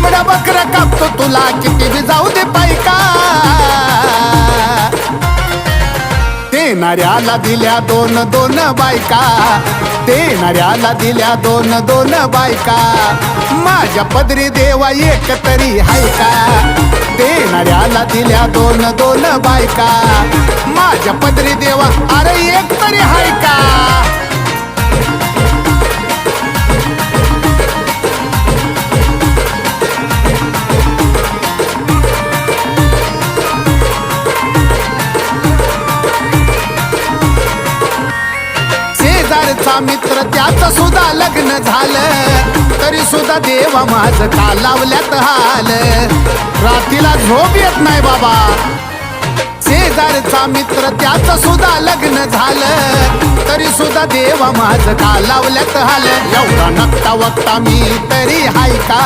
कोंबड्या बकऱ्या कापतो तुला किती बी जाऊ दे पायका देणाऱ्याला दिल्या दोन दोन बायका देणाऱ्याला दिल्या दोन दोन बायका माझ्या पदरी देवा एक तरी हाय का देणाऱ्याला दिल्या दोन दोन बायका माझ्या पदरी देवा अरे एक तरी हाय का शेजारचा मित्र त्याचं सुद्धा लग्न झालं तरी सुद्धा देवा माझं का लावल्यात हाल रात्रीला झोप येत नाही बाबा शेजारचा मित्र त्याचं सुद्धा लग्न झालं तरी सुद्धा देवा माझं का लावल्यात हाल एवढा नकटा वक्ता मी तरी हाय का